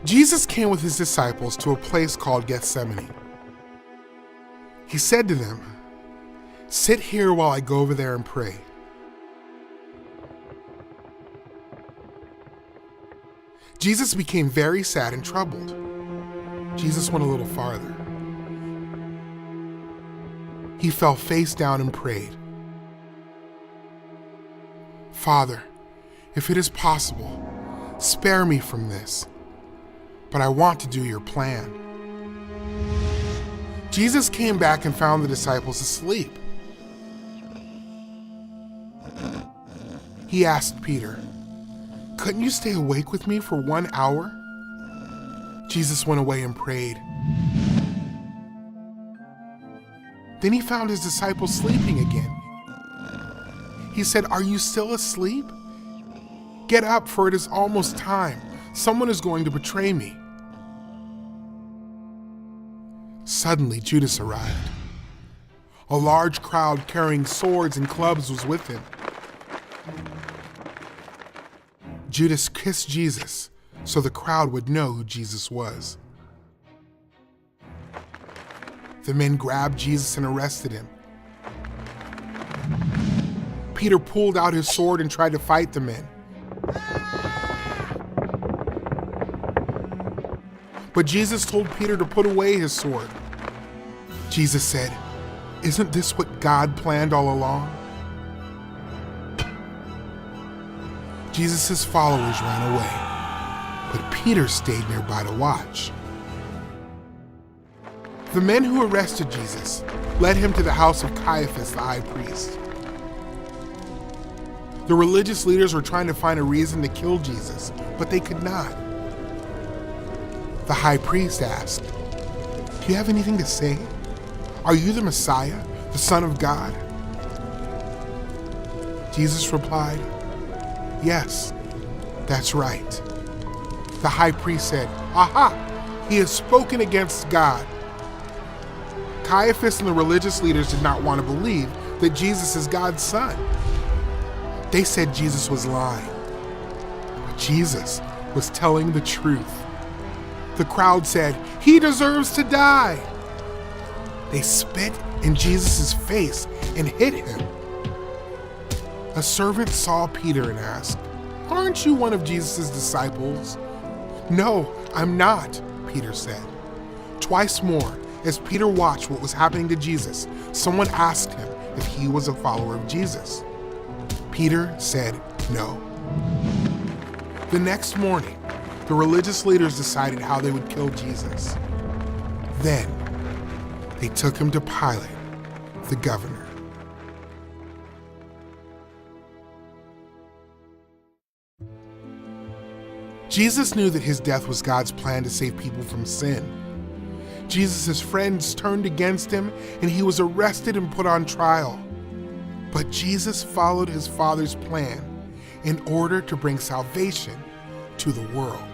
Jesus came with his disciples to a place called Gethsemane. He said to them, "Sit here while I go over there and pray." Jesus became very sad and troubled. Jesus went a little farther. He fell face down and prayed, "Father, if it is possible, spare me from this, but I want to do your plan." Jesus came back and found the disciples asleep. He asked Peter, "Couldn't you stay awake with me for 1 hour?" Jesus went away and prayed. Then he found his disciples sleeping again. He said, "Are you still asleep? Get up, for it is almost time. Someone is going to betray me." Suddenly, Judas arrived. A large crowd carrying swords and clubs was with him. Judas kissed Jesus so the crowd would know who Jesus was. The men grabbed Jesus and arrested him. Peter pulled out his sword and tried to fight the men. But Jesus told Peter to put away his sword. Jesus said, "Isn't this what God planned all along?" Jesus' followers ran away, but Peter stayed nearby to watch. The men who arrested Jesus led him to the house of Caiaphas, the high priest. The religious leaders were trying to find a reason to kill Jesus, but they could not. The high priest asked, "Do you have anything to say? Are you the Messiah, the Son of God?" Jesus replied, "Yes, that's right." The high priest said, "Aha! He has spoken against God." Caiaphas and the religious leaders did not want to believe that Jesus is God's son. They said Jesus was lying, but Jesus was telling the truth. The crowd said, "He deserves to die." They spit in Jesus' face and hit him. A servant saw Peter and asked, "Aren't you one of Jesus' disciples?" "No, I'm not," Peter said. Twice more, as Peter watched what was happening to Jesus, someone asked him if he was a follower of Jesus. Peter said no. The next morning, the religious leaders decided how they would kill Jesus. Then, they took him to Pilate, the governor. Jesus knew that his death was God's plan to save people from sin. Jesus' friends turned against him, and he was arrested and put on trial. But Jesus followed his Father's plan in order to bring salvation to the world.